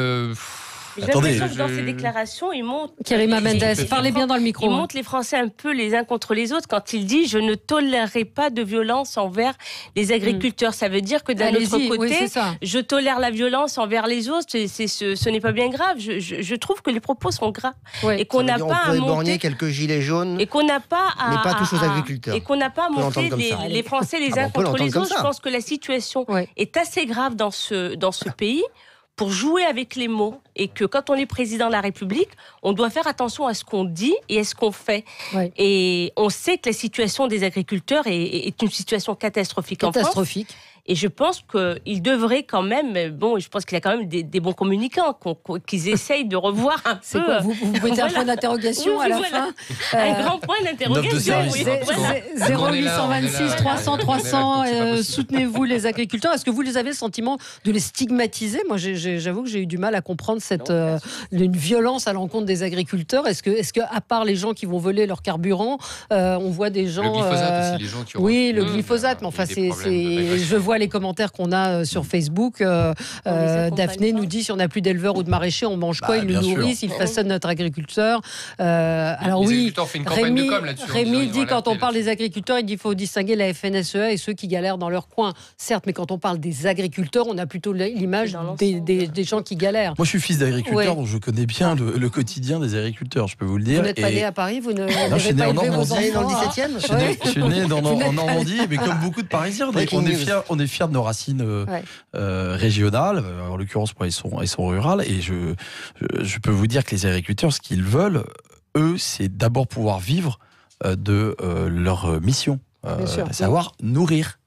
J'ai l'impression que dans ces déclarations, il montre... Kerima Mendes, parlez bien dans le micro. Il montre les Français un peu les uns contre les autres quand il dit « Je ne tolérerai pas de violence envers les agriculteurs ». Ça veut dire que d'un autre côté, je tolère la violence envers les autres. Ce n'est pas bien grave. Je trouve que les propos sont graves. Et qu'on n'a pas à monter quelques gilets jaunes. Et qu'on n'a pas à... Mais pas tous aux agriculteurs. Et qu'on n'a pas à monter les Français les uns contre les autres. Je pense que la situation est assez grave dans ce pays pour jouer avec les mots, et que quand on est président de la République, on doit faire attention à ce qu'on dit et à ce qu'on fait. Et on sait que la situation des agriculteurs est une situation catastrophique en France. Et je pense qu'il devrait quand même, je pense qu'il a quand même des bons communicants, qu'ils essayent de revoir un peu. Quoi, vous mettez un point d'interrogation à la fin. Un grand point d'interrogation. 0826 300 300, soutenez-vous les agriculteurs. Est-ce que vous avez le sentiment de les stigmatiser ? Moi, j'avoue que j'ai eu du mal à comprendre une violence à l'encontre des agriculteurs. Est-ce que, à part les gens qui vont voler leur carburant, on voit des gens... Le glyphosate aussi, les gens qui ont... Oui, le glyphosate, mais enfin, je vois les commentaires qu'on a sur Facebook. Daphné nous dit, si on n'a plus d'éleveurs ou de maraîchers, on mange quoi ? Ils nous nourrissent, ils façonnent notre agriculteur. Alors oui, Rémi dit, quand on parle des agriculteurs, il dit qu'il faut distinguer la FNSEA et ceux qui galèrent dans leur coin. Certes, mais quand on parle des agriculteurs, on a plutôt l'image des gens qui galèrent. Moi, je suis fils d'agriculteur, donc je connais bien le quotidien des agriculteurs, je peux vous le dire. Vous n'êtes pas né à Paris, vous n'avez pas élevé vos enfants dans le 17e. Je suis né en Normandie, mais comme beaucoup de Parisiens, on est fiers de nos racines régionales. En l'occurrence, moi, elles sont rurales. Et je peux vous dire que les agriculteurs, ce qu'ils veulent, eux, c'est d'abord pouvoir vivre de leur mission, à savoir nourrir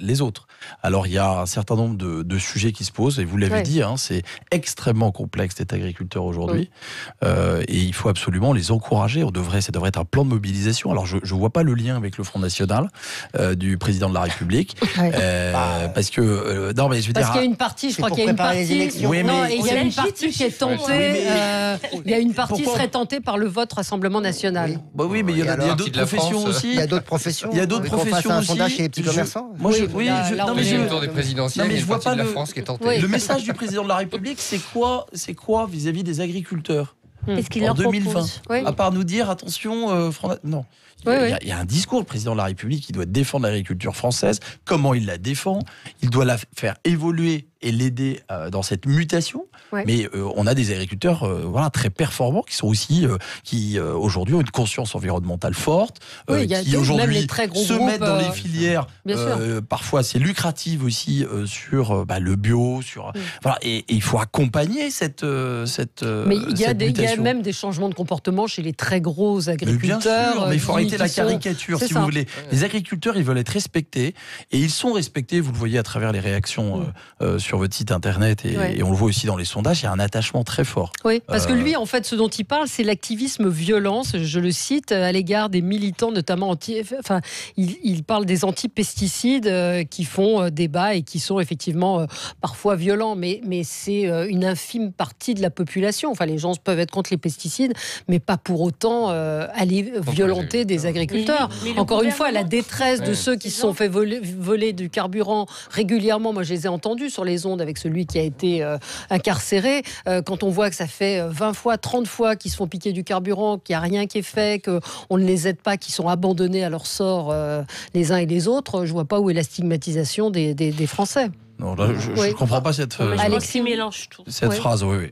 les autres. Alors il y a un certain nombre de sujets qui se posent, et vous l'avez dit, c'est extrêmement complexe d'être agriculteur aujourd'hui, et il faut absolument les encourager. Ça devrait être un plan de mobilisation. Alors je vois pas le lien avec le Front National du président de la République, parce que non, mais je veux dire, qu'il y a une partie, je crois qu'il y a une partie, il y a une partie qui est tentée, il y a une partie serait tentée par le vote Rassemblement National. Oui, mais il y a d'autres professions aussi. Il y a d'autres professions. Il y a d'autres professions aussi. Chez les petits commerçants. Moi, mais autour des présidentielles, il y a une partie de la France qui est tentée. Le message du président de la République, c'est quoi vis-à-vis des agriculteurs Qu'est-ce qu'il en leur 2020 propose ? À part nous dire, attention, non. Il y a un discours, le président de la République, qui doit défendre l'agriculture française. Comment il la défend ? Il doit la faire évoluer et l'aider dans cette mutation. Mais on a des agriculteurs très performants qui sont aussi qui aujourd'hui ont une conscience environnementale forte, qui aujourd'hui se mettent dans les filières parfois assez lucratives aussi sur le bio, et il faut accompagner cette mais il y a même des changements de comportement chez les très gros agriculteurs. Mais bien sûr, mais il faut arrêter la caricature, si vous voulez. Les agriculteurs, ils veulent être respectés, et ils sont respectés, vous le voyez à travers les réactions sur votre site internet, et on le voit aussi dans les sondages, il y a un attachement très fort. Oui, parce que lui, en fait, ce dont il parle, c'est l'activisme violence, je le cite, à l'égard des militants, notamment il parle des anti-pesticides qui font débat et qui sont effectivement parfois violents, mais c'est une infime partie de la population. Enfin, les gens peuvent être contre les pesticides, mais pas pour autant aller violenter des agriculteurs. Mais encore une fois, la détresse de ceux qui se sont fait voler du carburant régulièrement, moi je les ai entendus sur les ondes avec celui qui a été incarcéré, quand on voit que ça fait 20 fois, 30 fois qu'ils se font piquer du carburant, qu'il n'y a rien qui est fait, qu'on ne les aide pas, qu'ils sont abandonnés à leur sort les uns et les autres, je ne vois pas où est la stigmatisation des Français. Non, là, je ne comprends pas cette Alexis mélange tout. Cette phrase, oui.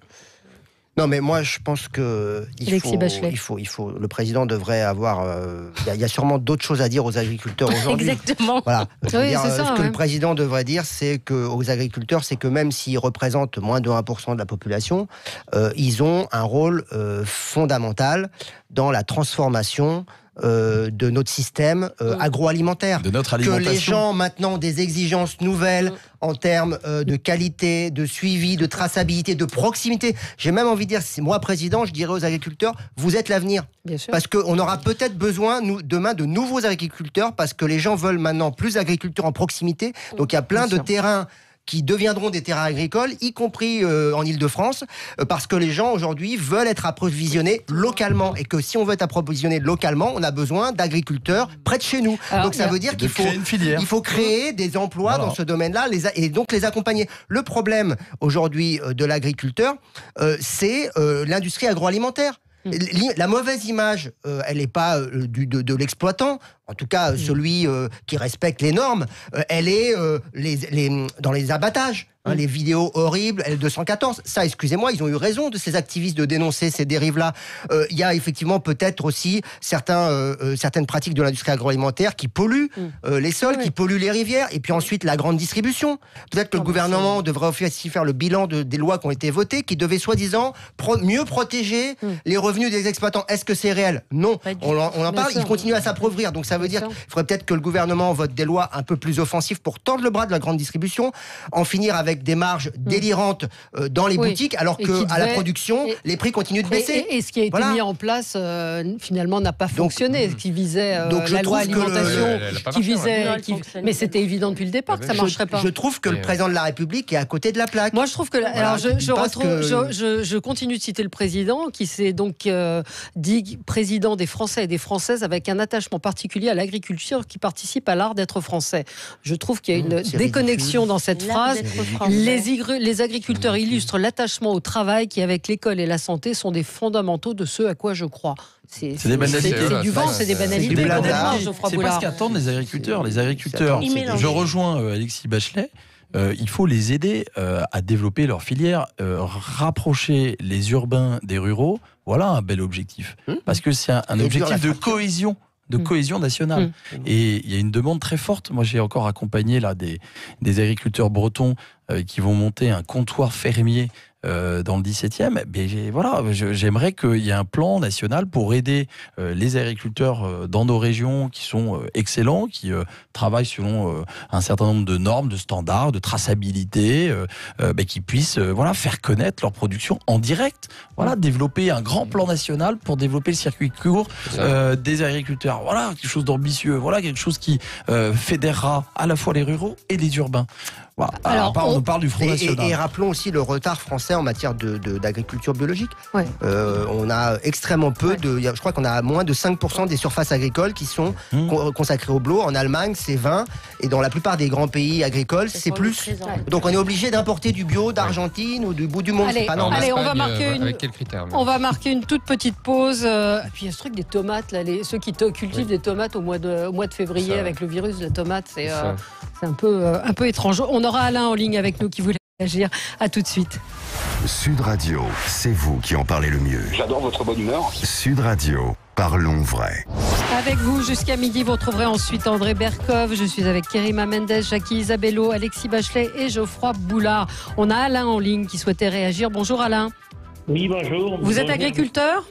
Non, mais moi, je pense que le président devrait avoir. Il y a sûrement d'autres choses à dire aux agriculteurs aujourd'hui. Exactement. Voilà. Ce que le président devrait dire, c'est aux agriculteurs, c'est que même s'ils représentent moins de 1% de la population, ils ont un rôle fondamental dans la transformation de notre système agroalimentaire. De notre alimentation. Que les gens maintenant ont des exigences nouvelles en termes de qualité, de suivi, de traçabilité, de proximité. J'ai même envie de dire, si moi président, je dirais aux agriculteurs, vous êtes l'avenir. Bien sûr. Parce qu'on aura peut-être besoin demain de nouveaux agriculteurs, parce que les gens veulent maintenant plus d'agriculture en proximité. Donc il y a plein de terrains qui deviendront des terrains agricoles, y compris en Île-de-France, parce que les gens aujourd'hui veulent être approvisionnés localement, et que si on veut être approvisionné localement, on a besoin d'agriculteurs près de chez nous. Alors, donc ça veut dire qu'il faut créer des emplois dans ce domaine-là, et donc les accompagner. Le problème aujourd'hui de l'agriculteur, c'est l'industrie agroalimentaire. La mauvaise image, elle n'est pas de l'exploitant, en tout cas celui qui respecte les normes, elle est dans les abattages. Les vidéos horribles, L214, ça, excusez-moi, ils ont eu raison de ces activistes de dénoncer ces dérives-là. Il y a effectivement peut-être aussi certaines pratiques de l'industrie agroalimentaire qui polluent les sols, qui polluent les rivières, et puis ensuite la grande distribution. Peut-être que le gouvernement devrait aussi faire le bilan des lois qui ont été votées, qui devaient soi-disant mieux protéger les revenus des exploitants. Est-ce que c'est réel ? Non. On en parle, ils continuent à s'appauvrir. Donc ça veut Bien dire sûr. qu'il faudrait peut-être que le gouvernement vote des lois un peu plus offensives pour tordre le bras de la grande distribution, en finir avec des marges délirantes dans les boutiques, alors Et qu'à qui la devait- production, les prix continuent de baisser. Et ce qui a été Voilà. mis en place, finalement, n'a pas fonctionné. Ce qui visait donc je la loi trouve que alimentation, elle a pas qui marché, visait... ouais. Non, elle fonctionnait mais c'était évident depuis le départ que ça ne marcherait pas. Je trouve que le président de la République est à côté de la plaque. Moi, je trouve que... Voilà, alors, qui passe que- je continue de citer le président, qui s'est donc dit président des Français et des Françaises avec un attachement particulier à l'agriculture qui participe à l'art d'être français. Je trouve qu'il y a une c'est déconnexion ridicule. dans cette L'art phrase. d'être français. Les agriculteurs illustrent l'attachement au travail qui, avec l'école et la santé, sont des fondamentaux de ce à quoi je crois. C'est des banalités. C'est du vent, c'est des banalités. du blabla. complètement, Geoffroy C'est pas Boulard. ce qu'attendent les agriculteurs. Les agriculteurs, Ils mélangent. je rejoins Alexis Bachelet. Il faut les aider à développer leur filière, rapprocher les urbains des ruraux. Voilà un bel objectif. Parce que c'est un Réduire objectif la de fracture. cohésion nationale. Et il y a une demande très forte. Moi, j'ai encore accompagné là des agriculteurs bretons qui vont monter un comptoir fermier dans le 17e. Mais voilà, j'aimerais qu'il y ait un plan national pour aider les agriculteurs dans nos régions qui sont excellents, qui travaillent selon un certain nombre de normes, de standards, de traçabilité, qui puissent faire connaître leur production en direct. Voilà, développer un grand plan national pour développer le circuit court des agriculteurs. Voilà, quelque chose d'ambitieux. Voilà, quelque chose qui fédérera à la fois les ruraux et les urbains. Voilà. Alors, on parle du Front National. Et rappelons aussi le retard français en matière d'agriculture biologique. Ouais. On a extrêmement peu je crois qu'on a moins de 5% des surfaces agricoles qui sont consacrées au bio. En Allemagne, c'est 20. Et dans la plupart des grands pays agricoles, c'est plus. Donc on est obligé d'importer du bio d'Argentine ou du bout du monde. Allez, C'est pas normal. allez, on va Espagne, marquer une... Avec quel critère On va marquer une toute petite pause. Et puis il y a ce truc des tomates, là, ceux qui cultivent des tomates au mois de février Ça. avec le virus de la tomate, c'est Ça. un peu étrange. On aura Alain en ligne avec nous qui voulait réagir. À tout de suite. Sud Radio, c'est vous qui en parlez le mieux. J'adore votre bonne humeur. Sud Radio, parlons vrai. Avec vous jusqu'à midi, vous retrouverez ensuite André Berkov. Je suis avec Kerima Mendes, Jackie Isabello, Alexis Bachelet et Geoffroy Boulard. On a Alain en ligne qui souhaitait réagir. Bonjour Alain. Oui, bonjour. Vous êtes Bonjour. agriculteur ?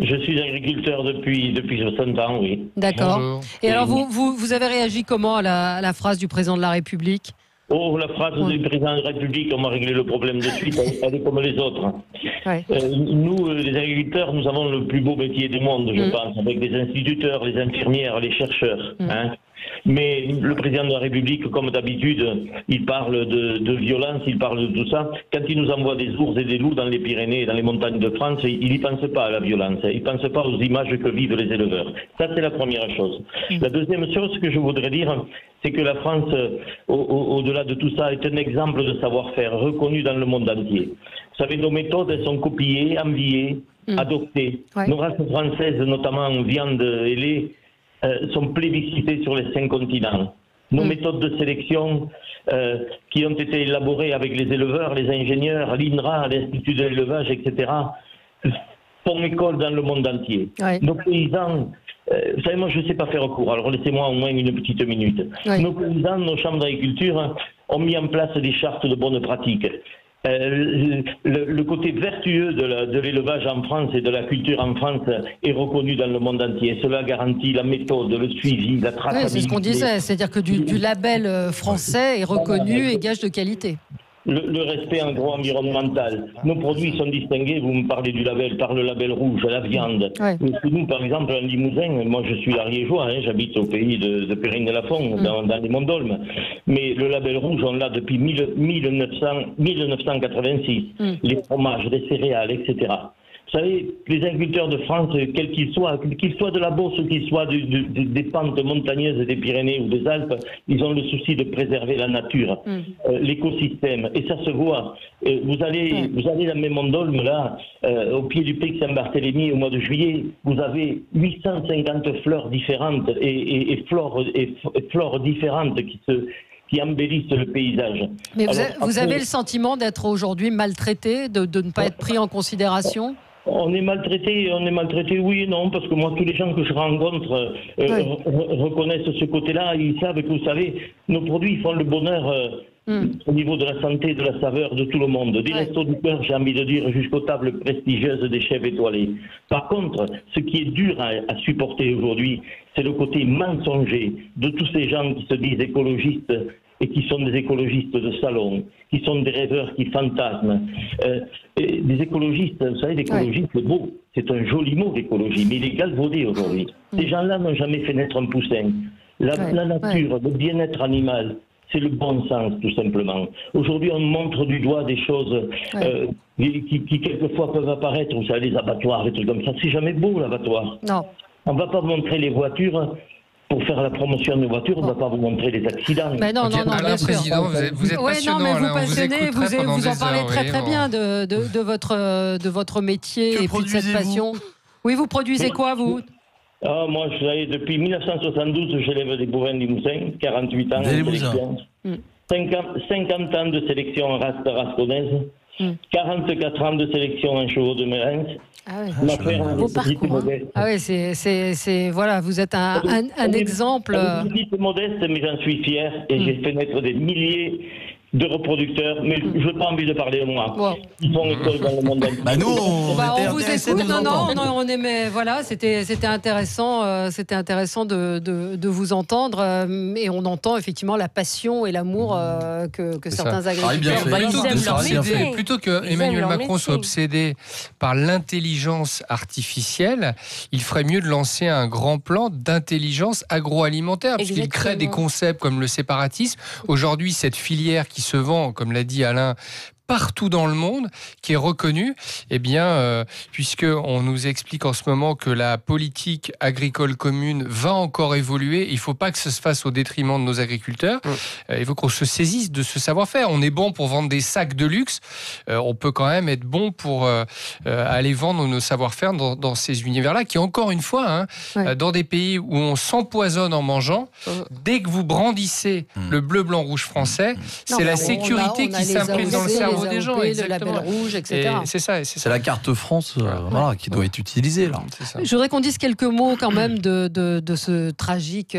Je suis agriculteur depuis 60 ans, oui. D'accord. Bonjour. Et alors vous avez réagi comment à la phrase du président de la République ? Oh, la phrase du président de la République, on m'a réglé le problème de suite, elle est comme les autres. Ouais. Nous, les agriculteurs, nous avons le plus beau métier du monde, je pense, avec les instituteurs, les infirmières, les chercheurs. Hein. Mais le président de la République, comme d'habitude, il parle de violence, il parle de tout ça. Quand il nous envoie des ours et des loups dans les Pyrénées, dans les montagnes de France, il n'y pense pas à la violence, il ne pense pas aux images que vivent les éleveurs. Ça, c'est la première chose. La deuxième chose que je voudrais dire, c'est que la France, au-delà de tout ça, est un exemple de savoir-faire reconnu dans le monde entier. Vous savez, nos méthodes, elles sont copiées, enviées, adoptées. Ouais. Nos races françaises, notamment en viande et lait, sont plébiscitées sur les 5 continents. Nos méthodes de sélection qui ont été élaborées avec les éleveurs, les ingénieurs, l'INRA, l'Institut de l'élevage, etc., font école dans le monde entier. Ouais. Nos paysans, vous savez, moi je ne sais pas faire court, alors laissez-moi au moins une petite minute. Ouais. Nos paysans, nos chambres d'agriculture ont mis en place des chartes de bonnes pratiques. Le côté vertueux de l'élevage en France et de la culture en France est reconnu dans le monde entier. Cela garantit la méthode, le suivi, la traçabilité. Oui, c'est ce qu'on disait, c'est-à-dire que du label français est reconnu et gage de qualité. Le respect agro-environnemental. Nos produits sont distingués, vous me parlez du label, par le label rouge, la viande. Ouais. Mais nous, par exemple, en Limousin, moi je suis ariégeois, j'habite au pays de Périne-de-la-Font, dans les Monts-d'Aulne. Mais le label rouge, on l'a depuis 1986. Les fromages, les céréales, etc. Vous savez, les agriculteurs de France, quels qu'ils soient de la Beauce ou qu'ils soient des pentes montagneuses des Pyrénées ou des Alpes, ils ont le souci de préserver la nature, l'écosystème. Et ça se voit. Vous allez dans mes Monts-d'Aulne, là, au pied du pic Saint-Barthélemy, au mois de juillet, vous avez 850 fleurs différentes et flores différentes qui embellissent le paysage. Mais Alors, vous après, avez le sentiment d'être aujourd'hui maltraité, de ne pas être pris en considération ? On est maltraité, oui et non, parce que moi, tous les gens que je rencontre reconnaissent ce côté-là. Ils savent que, vous savez, nos produits font le bonheur au niveau de la santé, de la saveur de tout le monde. Des restos du cœur, j'ai envie de dire, jusqu'aux tables prestigieuses des chefs étoilés. Par contre, ce qui est dur à supporter aujourd'hui, c'est le côté mensonger de tous ces gens qui se disent écologistes et qui sont des écologistes de salon, qui sont des rêveurs qui fantasment. Des écologistes, vous savez, l'écologie, c'est beau, c'est un joli mot d'écologie, mais il est galvaudé aujourd'hui. Ces gens-là n'ont jamais fait naître un poussin. La nature, le bien-être animal, c'est le bon sens, tout simplement. Aujourd'hui, on montre du doigt des choses qui quelquefois peuvent apparaître, vous savez, les abattoirs, des trucs comme ça. C'est jamais beau, l'abattoir. Non. On ne va pas montrer les voitures. Pour faire la promotion de voitures, on ne va pas vous montrer les accidents. Mais non, Alain, bien sûr. Président, vous êtes passionnant, non, mais Alain, vous passionnez, vous en parlez très bien de votre métier et puis de cette passion. Oui, vous produisez quoi, vous? Moi, depuis 1972, j'élève des bovins limousins, 48 ans de sélection. 50 ans de sélection en race rasconnaise, 44 ans de sélection en chevaux de Mérens. Beau parcours. Ah oui, c'est voilà, vous êtes un exemple. Je suis modeste, mais j'en suis fier et j'ai fait naître des milliers de reproducteurs, mais je n'ai pas envie de parler de moi. Wow. Ils font école dans le monde entier. Nous, on vous écoute. Non, on aimait. Voilà, c'était intéressant. C'était intéressant de vous entendre, et on entend effectivement la passion et l'amour que certains agriculteurs. Plutôt que Emmanuel Macron soit obsédé par l'intelligence artificielle, il ferait mieux de lancer un grand plan d'intelligence agroalimentaire, puisqu'il crée des concepts comme le séparatisme. Aujourd'hui, cette filière qui se vend, comme l'a dit Alain, partout dans le monde, qui est reconnu, puisqu'on nous explique en ce moment que la politique agricole commune va encore évoluer, il ne faut pas que ça se fasse au détriment de nos agriculteurs. Il faut qu'on se saisisse de ce savoir-faire. On est bon pour vendre des sacs de luxe, on peut quand même être bon pour aller vendre nos savoir-faire dans ces univers-là, qui encore une fois, dans des pays où on s'empoisonne en mangeant, dès que vous brandissez le bleu, blanc, rouge français, c'est la sécurité qui s'imprime dans le cerveau des gens, le label rouge, etc. C'est la carte France qui doit être utilisée. Là. Je voudrais qu'on dise quelques mots quand même de ce tragique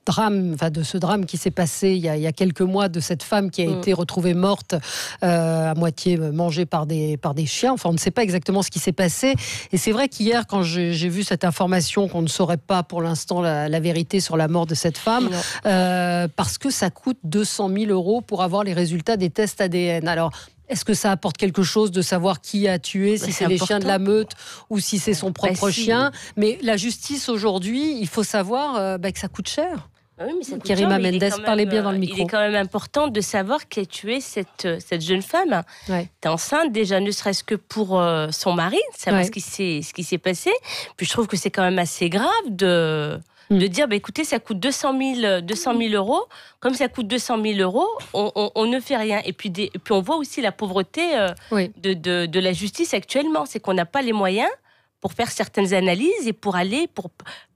drame, de ce drame qui s'est passé il y a quelques mois, de cette femme qui a été retrouvée morte, à moitié mangée par des chiens. Enfin, on ne sait pas exactement ce qui s'est passé. Et c'est vrai qu'hier, quand j'ai vu cette information qu'on ne saurait pas pour l'instant la vérité sur la mort de cette femme, parce que ça coûte 200 000 € pour avoir les résultats des tests ADN. Alors, est-ce que ça apporte quelque chose de savoir qui a tué, si c'est les chiens de la meute ou si c'est son propre chien? Mais la justice aujourd'hui, il faut savoir que ça coûte cher. Oui, mais Kerima Mendes, parlez bien dans le micro. Il est quand même important de savoir qui a tué cette jeune femme. T'es enceinte déjà, ne serait-ce que pour son mari, savoir ce qui s'est passé. Puis je trouve que c'est quand même assez grave de dire, écoutez, ça coûte 200 000 €. Comme ça coûte 200 000 €, on ne fait rien. Et puis on voit aussi la pauvreté de la justice actuellement. C'est qu'on n'a pas les moyens pour faire certaines analyses et pour aller,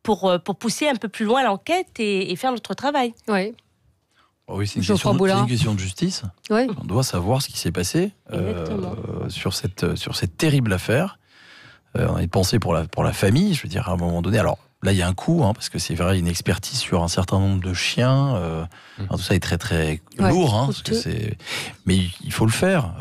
pour pousser un peu plus loin l'enquête et faire notre travail. Oui, c'est une question de justice. On doit savoir ce qui s'est passé sur cette terrible affaire. On a une pensée pour la famille, je veux dire, à un moment donné. Alors, là, il y a un coût, parce que c'est vrai, une expertise sur un certain nombre de chiens. Tout ça est très, très lourd. Mais il faut le faire.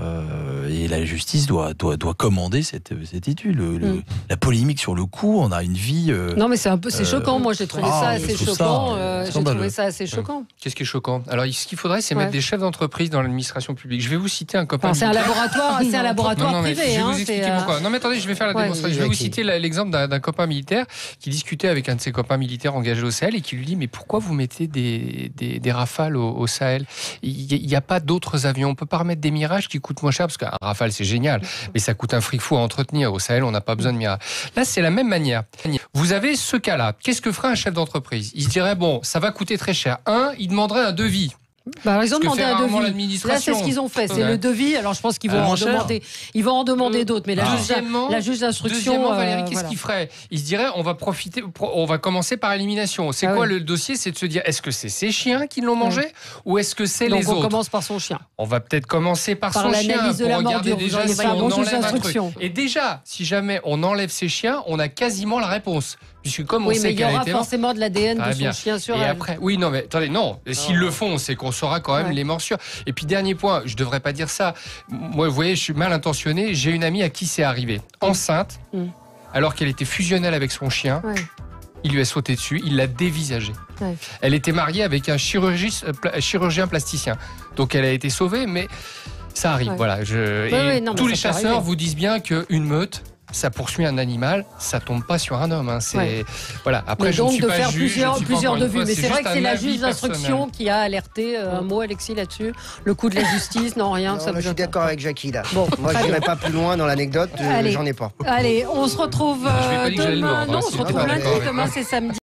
Et la justice doit commander cette étude. La polémique sur le coût, on a une vie... non, mais c'est choquant. Moi, j'ai trouvé ça assez choquant. J'ai trouvé ça assez choquant. Qu'est-ce qui est choquant? Alors, ce qu'il faudrait, c'est mettre des chefs d'entreprise dans l'administration publique. Je vais vous citer un copain militaire. C'est un laboratoire privé. Je vais vous expliquer pourquoi. Non, mais attendez, je vais faire la démonstration. Je vais vous citer l'exemple d'un copain militaire qui discutait avec un de ses copains militaires engagés au Sahel et qui lui dit, mais pourquoi vous mettez des Rafales au Sahel? Il n'y a pas d'autres avions. On ne peut pas remettre des Mirages qui coûtent moins cher, parce qu'un Rafale, c'est génial, mais ça coûte un fric fou à entretenir. Au Sahel, on n'a pas besoin de Mirage. Là, c'est la même manière. Vous avez ce cas-là. Qu'est-ce que ferait un chef d'entreprise? Il se dirait, ça va coûter très cher. Il demanderait un devis. Ils ont demandé un devis. Là, c'est ce qu'ils ont fait. C'est le devis. Alors, je pense qu'ils vont en demander d'autres. Mais la juge d'instruction. Deuxièmement, Valérie, qu'est-ce qu'il ferait? Il se dirait, on va commencer par élimination. C'est quoi le dossier? C'est de se dire, est-ce que c'est ces chiens qui l'ont mangé ou est-ce que c'est les autres? On commence par son chien. On va peut-être commencer par son chien pour regarder déjà si on enlève un truc. Et déjà, si jamais on enlève ces chiens, on a quasiment la réponse. Puisque comme on Oui, sait mais il y qu'elle a aura été morte, forcément de l'ADN de son chien sur elle. Après, oui, non, mais attendez, non. S'ils le font, c'est qu'on saura quand même les morsures. Et puis, dernier point, je devrais pas dire ça. Moi, vous voyez, je suis mal intentionné. J'ai une amie à qui c'est arrivé. Enceinte, alors qu'elle était fusionnelle avec son chien. Ouais. Il lui a sauté dessus, il l'a dévisagée. Ouais. Elle était mariée avec un chirurgien plasticien. Donc, elle a été sauvée, mais ça arrive. Ouais. Voilà. Tous les chasseurs vous disent bien qu'une meute, ça poursuit un animal, ça tombe pas sur un homme. Hein. C'est voilà. Après, mais je ne donc suis de pas faire juge, plusieurs de vues. Mais c'est vrai que c'est la juge personnel. d'instruction qui a alerté. Un mot, Alexis, là-dessus. Le coup de la justice, non, rien. Non, ça je suis d'accord avec Jackie là. Bon, moi, je n'irai pas plus loin dans l'anecdote. J'en ai pas. Allez, on se retrouve demain. Non, on se retrouve lundi. Demain, c'est samedi.